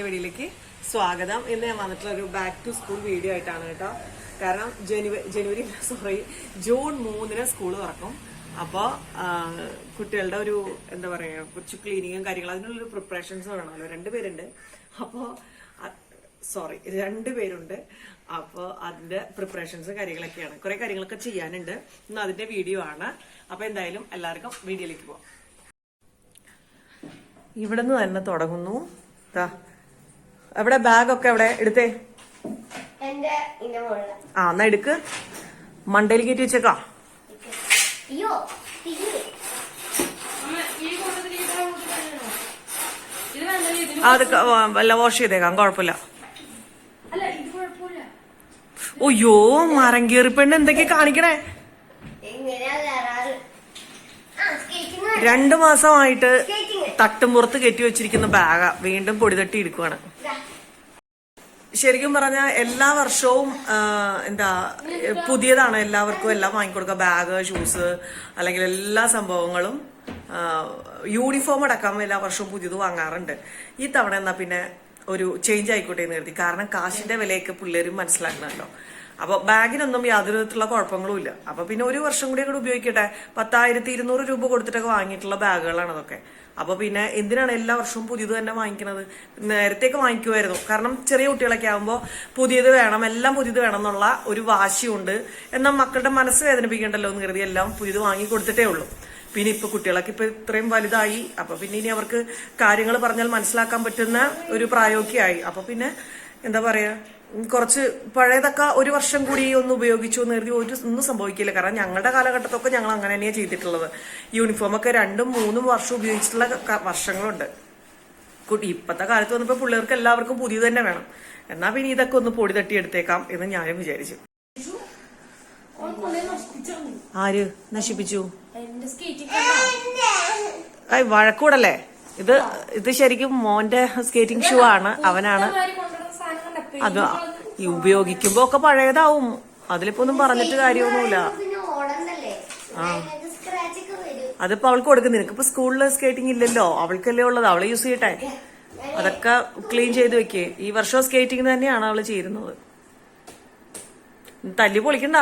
വീഡിയോയിലേക്ക് സ്വാഗതം. ഇന്ന് ഞാൻ വന്നിട്ടുള്ള ഒരു ബാക്ക് ടു സ്കൂൾ വീഡിയോ ആയിട്ടാണ് കേട്ടോ. കാരണം ജൂൺ 3 സ്കൂൾ തുറക്കും. അപ്പോൾ കുട്ടികളുടെ ഒരു എന്താ പറയുക, കുറച്ച് ക്ലീനിങ്ങും കാര്യങ്ങളും അതിനുള്ളൊരു പ്രിപ്പറേഷൻസ് വേണമല്ലോ. 2 പേരുണ്ട്. അപ്പോൾ 2 പേരുണ്ട്. അപ്പോൾ അതിന്റെ പ്രിപ്പറേഷൻസ് കാര്യങ്ങളൊക്കെയാണ്. കുറെ കാര്യങ്ങളൊക്കെ ചെയ്യാനുണ്ട്. ഇന്ന് അതിന്റെ വീഡിയോ ആണ്. അപ്പൊ എന്തായാലും എല്ലാവർക്കും വീഡിയോയിലേക്ക് പോവാം. ഇവിടെ നിന്ന് തന്നെ തുടങ്ങുന്നു. എവിടെ ബാഗൊക്കെ എവിടെ എടുത്തേ? എന്നാ എടുക്ക്. മണ്ടയിൽ കയറ്റി വെച്ചേക്കാ. അത് വല്ല വാഷ് ചെയ്തേക്കാം, കുഴപ്പമില്ല. ഒയ്യോ, മരം കയറി പെണ്ണ് എന്തൊക്കെയാ കാണിക്കണേ. 2 മാസമായിട്ട് തട്ടുംപുറത്ത് കെറ്റി വെച്ചിരിക്കുന്ന ബാഗാ വീണ്ടും പൊടി തട്ടി എടുക്കുവാണ്. ശരിക്കും പറഞ്ഞാൽ എല്ലാ വർഷവും പുതിയതാണ് എല്ലാവർക്കും എല്ലാം വാങ്ങിക്കൊടുക്കുക. ബാഗ്, ഷൂസ്, അല്ലെങ്കിൽ എല്ലാ സംഭവങ്ങളും. യൂണിഫോം അടക്കം എല്ലാ വർഷവും പുതിയത് വാങ്ങാറുണ്ട്. ഈ തവണ എന്നാ പിന്നെ ഒരു ചേഞ്ച് ആയിക്കോട്ടെ എന്ന് കരുതി. കാരണം കാശിന്റെ വിലയൊക്കെ പിള്ളേരും മനസ്സിലാക്കണമല്ലോ. അപ്പൊ ബാഗിനൊന്നും യാതൊരു വിധത്തിലുള്ള കുഴപ്പങ്ങളും ഇല്ല. അപ്പൊ പിന്നെ ഒരു വർഷം കൂടി കൂടെ ഉപയോഗിക്കട്ടെ. 10,200 രൂപ കൊടുത്തിട്ടൊക്കെ വാങ്ങിയിട്ടുള്ള ബാഗുകളാണ് അതൊക്കെ. അപ്പൊ പിന്നെ എന്തിനാണ് എല്ലാ വർഷവും പുതിയത് തന്നെ വാങ്ങിക്കുന്നത്? നേരത്തേക്ക് വാങ്ങിക്കുമായിരുന്നു. കാരണം ചെറിയ കുട്ടികളൊക്കെ ആകുമ്പോൾ പുതിയത് വേണം, എല്ലാം പുതിയത് വേണം എന്നുള്ള ഒരു വാശിയുണ്ട്. എന്നാൽ മക്കളുടെ മനസ്സ് വേദനിപ്പിക്കണ്ടല്ലോ എന്ന് കരുതി എല്ലാം പുതിയത് വാങ്ങി കൊടുത്തിട്ടേ ഉള്ളൂ. പിന്നെ ഇപ്പൊ കുട്ടികളൊക്കെ ഇപ്പൊ ഇത്രയും വലുതായി. അപ്പൊ പിന്നെ ഇനി അവർക്ക് കാര്യങ്ങൾ പറഞ്ഞാൽ മനസ്സിലാക്കാൻ പറ്റുന്ന ഒരു പ്രായമൊക്കെ ആയി. അപ്പൊ പിന്നെ എന്താ പറയാ, കുറച്ച് പഴയതൊക്കെ ഒരു വർഷം കൂടി ഒന്ന് ഉപയോഗിച്ചു എന്ന് കരുതി ഒന്നും സംഭവിക്കില്ല. കാരണം ഞങ്ങളുടെ കാലഘട്ടത്തൊക്കെ ഞങ്ങൾ അങ്ങനെ തന്നെയാണ് ചെയ്തിട്ടുള്ളത്. യൂണിഫോമൊക്കെ 2ഉം 3ഉം വർഷം ഉപയോഗിച്ചിട്ടുള്ള വർഷങ്ങളുണ്ട്. ഇപ്പത്തെ കാലത്ത് വന്നപ്പോ പിള്ളേർക്ക് എല്ലാവർക്കും പുതിയത് തന്നെ വേണം. എന്നാ പിന്നെ ഇതൊക്കെ ഒന്ന് പൊടി തട്ടി എടുത്തേക്കാം എന്ന് ഞാനും വിചാരിച്ചു. ആര് നശിപ്പിച്ചു? വഴക്കൂടല്ലേ? ഇത് ശരിക്കും മോന്റെ സ്കേറ്റിംഗ് ഷൂ ആണ്. അവനാണ് അത് ഉപയോഗിക്കുമ്പോ ഒക്കെ പഴയതാവും. അതിലിപ്പോ ഒന്നും പറഞ്ഞിട്ട് കാര്യമൊന്നുമില്ല. അതിപ്പോ അവൾക്ക് കൊടുക്കും. നിനക്കിപ്പോ സ്കൂളിൽ സ്കേറ്റിംഗ് ഇല്ലല്ലോ, അവൾക്കല്ലേ ഉള്ളത്, അവളെ യൂസ് ചെയ്യട്ടെ. അതൊക്കെ ക്ലീൻ ചെയ്ത് വെക്കേ. ഈ വർഷം സ്കേറ്റിംഗ് തന്നെയാണ് അവള് ചെയ്യുന്നത്. തല്ലി പൊളിക്കണ്ട.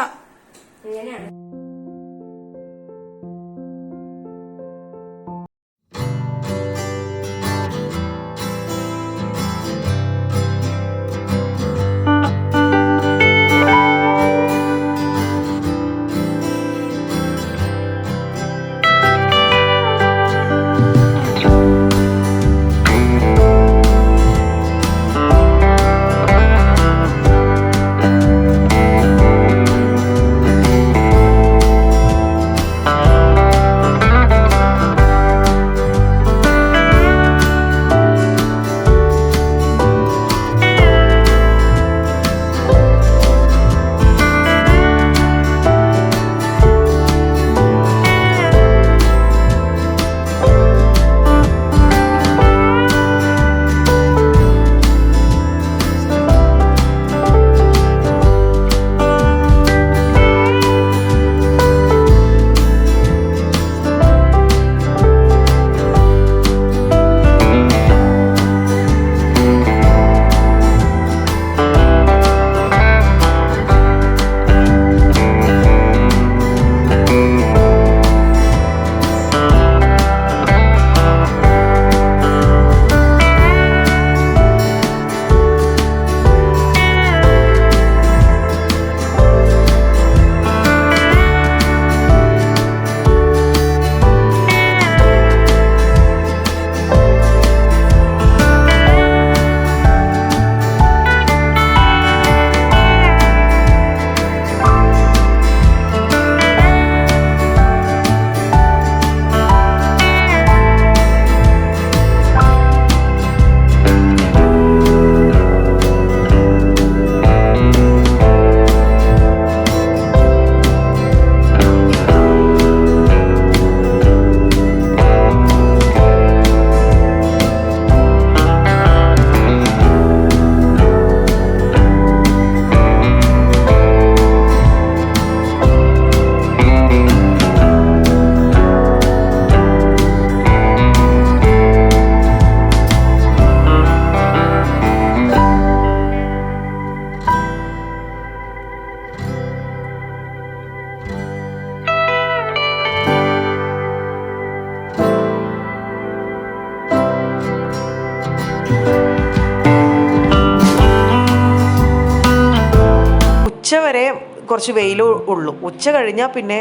കുറച്ച് വെയിൽ ഉള്ളൂ. ഉച്ച കഴിഞ്ഞാൽ പിന്നെ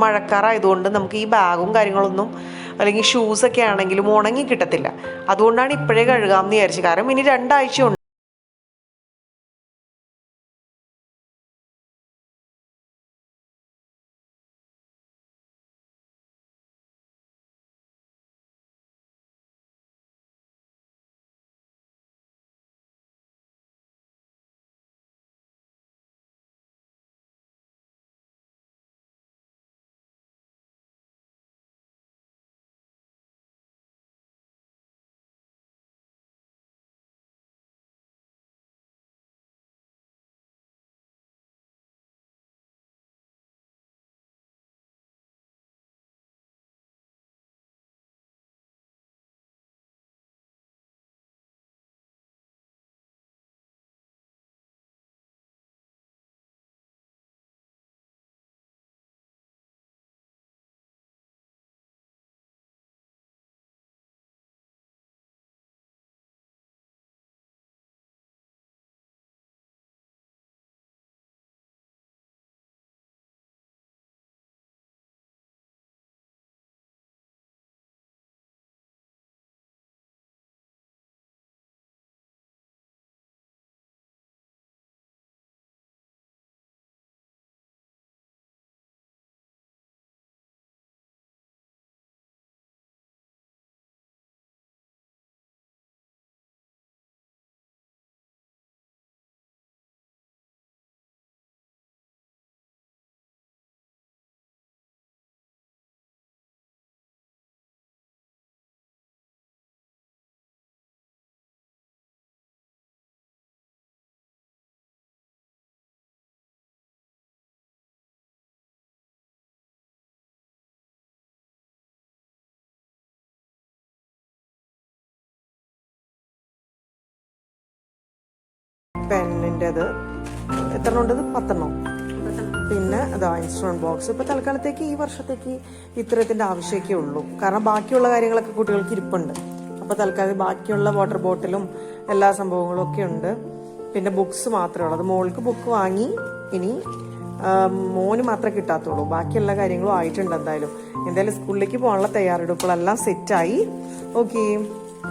മഴക്കാറായതുകൊണ്ട് നമുക്ക് ഈ ബാഗും കാര്യങ്ങളൊന്നും അല്ലെങ്കിൽ ഷൂസൊക്കെ ആണെങ്കിലും ഉണങ്ങി കിട്ടത്തില്ല. അതുകൊണ്ടാണ് ഇപ്പോഴേ കഴുകാമെന്ന് വിചാരിച്ചത്. കാരണം ഇനി 2 ആഴ്ച ഉണ്ട്. പെന്നിൻ്റെത് എത്ര ഉണ്ടത്? 10 പിന്നെ അതാ ഇൻസ്ട്രുമെന്റ് ബോക്സ്. ഇപ്പൊ തൽക്കാലത്തേക്ക് ഈ വർഷത്തേക്ക് ഇത്തരത്തിന്റെ ആവശ്യമൊക്കെ ഉള്ളൂ. കാരണം ബാക്കിയുള്ള കാര്യങ്ങളൊക്കെ കുട്ടികൾക്ക് ഇരിപ്പുണ്ട്. അപ്പൊ തൽക്കാലം ബാക്കിയുള്ള വാട്ടർ ബോട്ടിലും എല്ലാ സംഭവങ്ങളും ഒക്കെ ഉണ്ട്. പിന്നെ ബുക്സ് മാത്രമേ ഉള്ളൂ. അത് മോൾക്ക് ബുക്ക് വാങ്ങി. ഇനി മോന് മാത്രമേ കിട്ടാത്തുള്ളൂ. ബാക്കിയുള്ള കാര്യങ്ങളും ആയിട്ടുണ്ട്. എന്തായാലും സ്കൂളിലേക്ക് പോകാനുള്ള തയ്യാറെടുപ്പുകളെല്ലാം സെറ്റായി. ഓക്കെ.